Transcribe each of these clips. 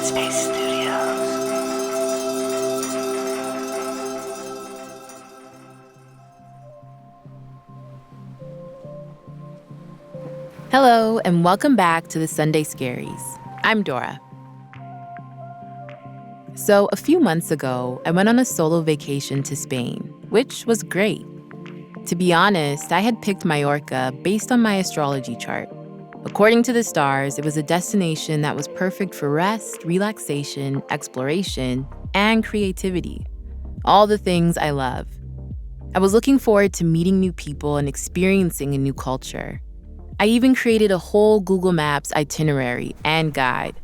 Headspace Studios. Hello, and welcome back to the Sunday Scaries. I'm Dora. So, a few months ago, I went on a solo vacation to Spain, which was great. To be honest, I had picked Mallorca based on my astrology chart. According to the stars, it was a destination that was perfect for rest, relaxation, exploration, and creativity. All the things I love. I was looking forward to meeting new people and experiencing a new culture. I even created a whole Google Maps itinerary and guide.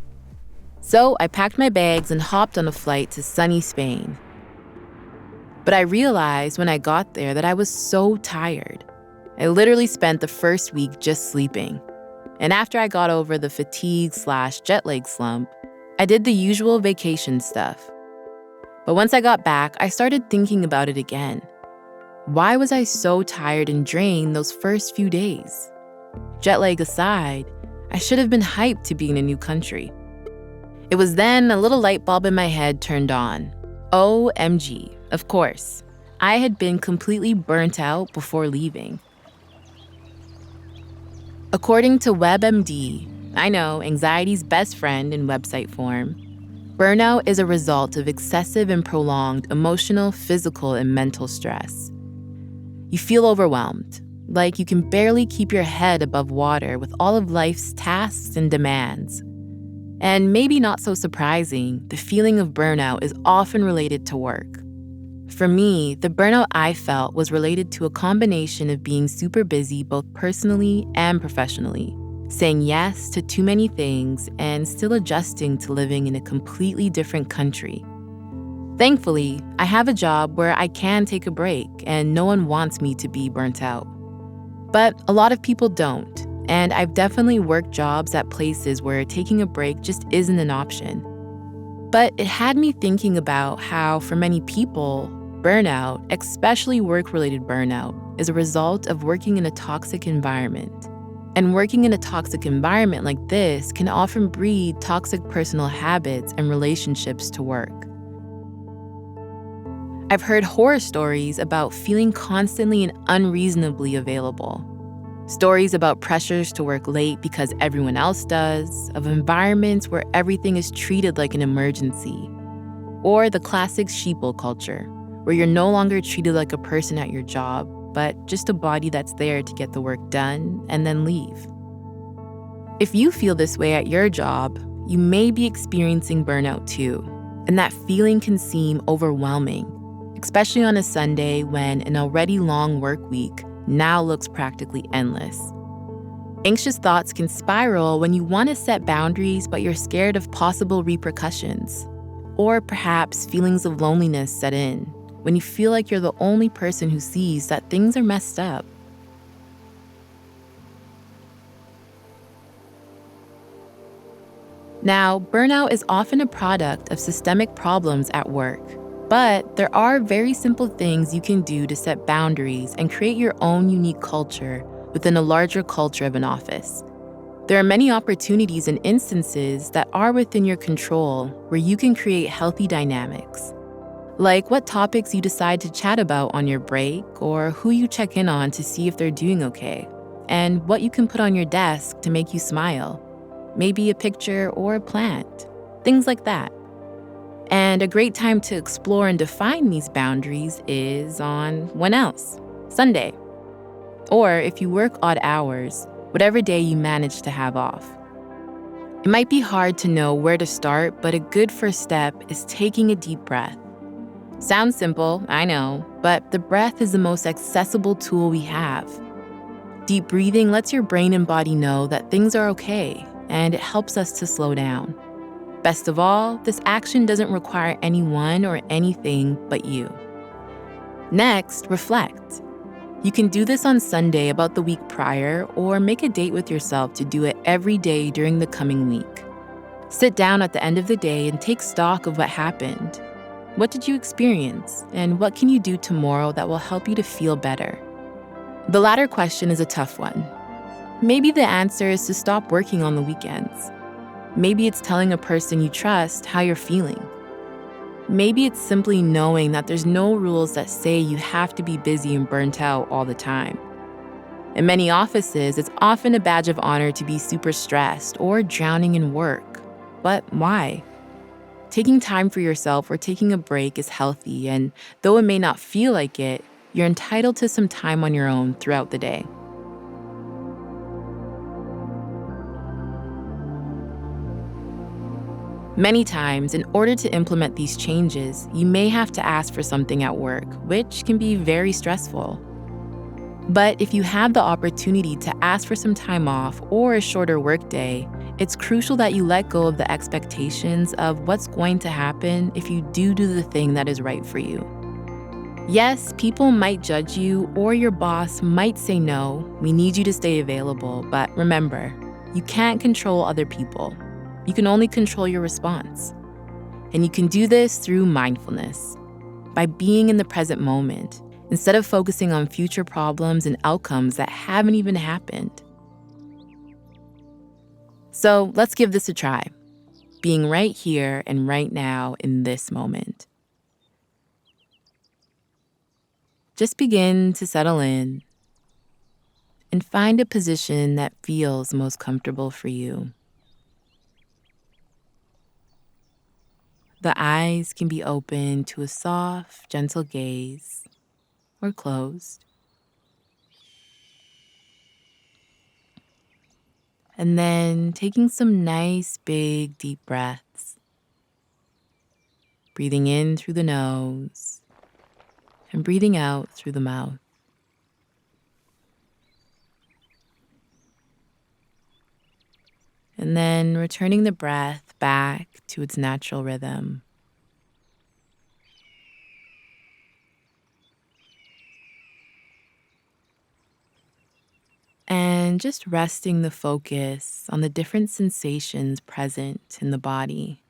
So I packed my bags and hopped on a flight to sunny Spain. But I realized when I got there that I was so tired. I literally spent the first week just sleeping. And after I got over the fatigue/jet lag slump, I did the usual vacation stuff. But once I got back, I started thinking about it again. Why was I so tired and drained those first few days? Jet lag aside, I should have been hyped to be in a new country. It was then a little light bulb in my head turned on. OMG, of course. I had been completely burnt out before leaving. According to WebMD, I know, anxiety's best friend in website form, burnout is a result of excessive and prolonged emotional, physical, and mental stress. You feel overwhelmed, like you can barely keep your head above water with all of life's tasks and demands. And maybe not so surprising, the feeling of burnout is often related to work. For me, the burnout I felt was related to a combination of being super busy both personally and professionally, saying yes to too many things and still adjusting to living in a completely different country. Thankfully, I have a job where I can take a break and no one wants me to be burnt out. But a lot of people don't, and I've definitely worked jobs at places where taking a break just isn't an option. But it had me thinking about how, for many people, burnout, especially work-related burnout, is a result of working in a toxic environment. And working in a toxic environment like this can often breed toxic personal habits and relationships to work. I've heard horror stories about feeling constantly and unreasonably available. Stories about pressures to work late because everyone else does, of environments where everything is treated like an emergency. Or the classic sheeple culture, where you're no longer treated like a person at your job, but just a body that's there to get the work done and then leave. If you feel this way at your job, you may be experiencing burnout too, and that feeling can seem overwhelming, especially on a Sunday when an already long work week now looks practically endless. Anxious thoughts can spiral when you want to set boundaries, but you're scared of possible repercussions. Or perhaps feelings of loneliness set in when you feel like you're the only person who sees that things are messed up. Now, burnout is often a product of systemic problems at work. But there are very simple things you can do to set boundaries and create your own unique culture within a larger culture of an office. There are many opportunities and instances that are within your control where you can create healthy dynamics. Like what topics you decide to chat about on your break, or who you check in on to see if they're doing okay, and what you can put on your desk to make you smile. Maybe a picture or a plant, things like that. And a great time to explore and define these boundaries is on when else? Sunday. Or if you work odd hours, whatever day you manage to have off. It might be hard to know where to start, but a good first step is taking a deep breath. Sounds simple, I know, but the breath is the most accessible tool we have. Deep breathing lets your brain and body know that things are okay, and it helps us to slow down. Best of all, this action doesn't require anyone or anything but you. Next, reflect. You can do this on Sunday about the week prior, or make a date with yourself to do it every day during the coming week. Sit down at the end of the day and take stock of what happened. What did you experience, and what can you do tomorrow that will help you to feel better? The latter question is a tough one. Maybe the answer is to stop working on the weekends. Maybe it's telling a person you trust how you're feeling. Maybe it's simply knowing that there's no rules that say you have to be busy and burnt out all the time. In many offices, it's often a badge of honor to be super stressed or drowning in work. But why? Taking time for yourself or taking a break is healthy, and though it may not feel like it, you're entitled to some time on your own throughout the day. Many times, in order to implement these changes, you may have to ask for something at work, which can be very stressful. But if you have the opportunity to ask for some time off or a shorter workday, it's crucial that you let go of the expectations of what's going to happen if you do the thing that is right for you. Yes, people might judge you or your boss might say no, we need you to stay available, but remember, you can't control other people. You can only control your response. And you can do this through mindfulness, by being in the present moment, instead of focusing on future problems and outcomes that haven't even happened. So let's give this a try, being right here and right now in this moment. Just begin to settle in and find a position that feels most comfortable for you. The eyes can be open to a soft, gentle gaze or closed. And then taking some nice, big, deep breaths. Breathing in through the nose and breathing out through the mouth. And then returning the breath back to its natural rhythm. And just resting the focus on the different sensations present in the body.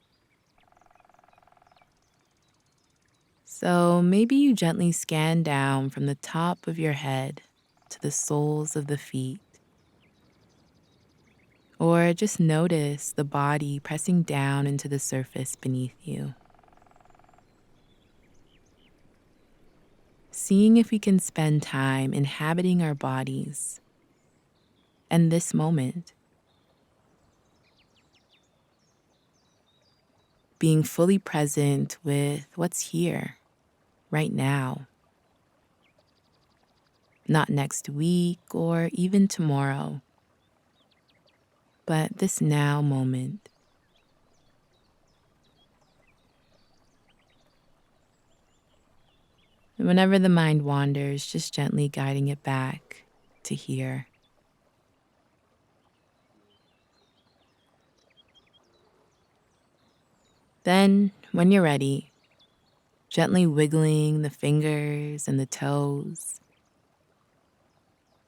So maybe you gently scan down from the top of your head to the soles of the feet. Or just notice the body pressing down into the surface beneath you. Seeing if we can spend time inhabiting our bodies and this moment. Being fully present with what's here, right now. Not next week or even tomorrow, but this now moment. And whenever the mind wanders, just gently guiding it back to here. Then, when you're ready, gently wiggling the fingers and the toes,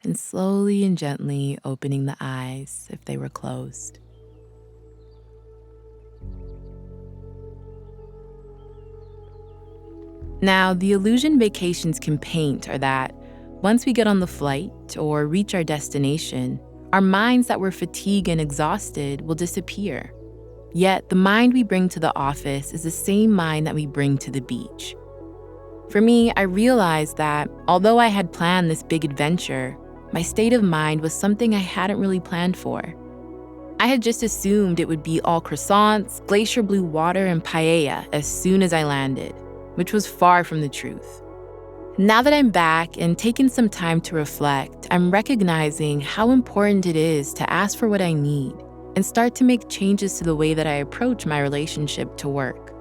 and slowly and gently opening the eyes if they were closed. Now, the illusion vacations can paint are that once we get on the flight or reach our destination, our minds that were fatigued and exhausted will disappear. Yet, the mind we bring to the office is the same mind that we bring to the beach. For me, I realized that although I had planned this big adventure, my state of mind was something I hadn't really planned for. I had just assumed it would be all croissants, glacier blue water, and paella as soon as I landed, which was far from the truth. Now that I'm back and taking some time to reflect, I'm recognizing how important it is to ask for what I need and start to make changes to the way that I approach my relationship to work.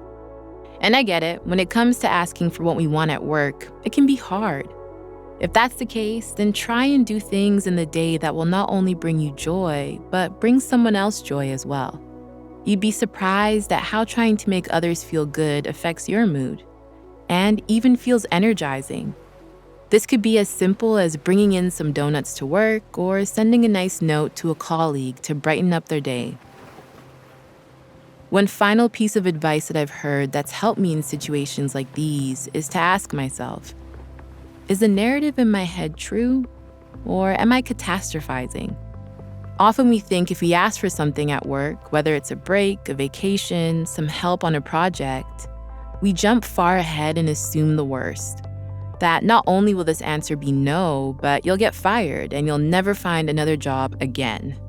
And I get it, when it comes to asking for what we want at work, it can be hard. If that's the case, then try and do things in the day that will not only bring you joy, but bring someone else joy as well. You'd be surprised at how trying to make others feel good affects your mood, and even feels energizing. This could be as simple as bringing in some donuts to work or sending a nice note to a colleague to brighten up their day. One final piece of advice that I've heard that's helped me in situations like these is to ask myself, is the narrative in my head true, or am I catastrophizing? Often we think if we ask for something at work, whether it's a break, a vacation, some help on a project, we jump far ahead and assume the worst. That not only will this answer be no, but you'll get fired and you'll never find another job again.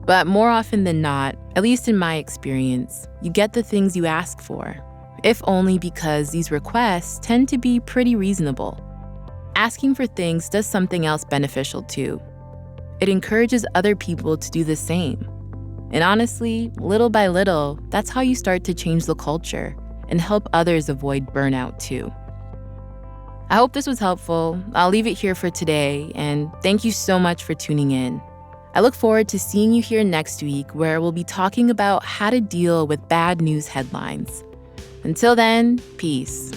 But more often than not, at least in my experience, you get the things you ask for, if only because these requests tend to be pretty reasonable. Asking for things does something else beneficial too. It encourages other people to do the same. And honestly, little by little, that's how you start to change the culture and help others avoid burnout too. I hope this was helpful. I'll leave it here for today, and thank you so much for tuning in. I look forward to seeing you here next week, where we'll be talking about how to deal with bad news headlines. Until then, peace.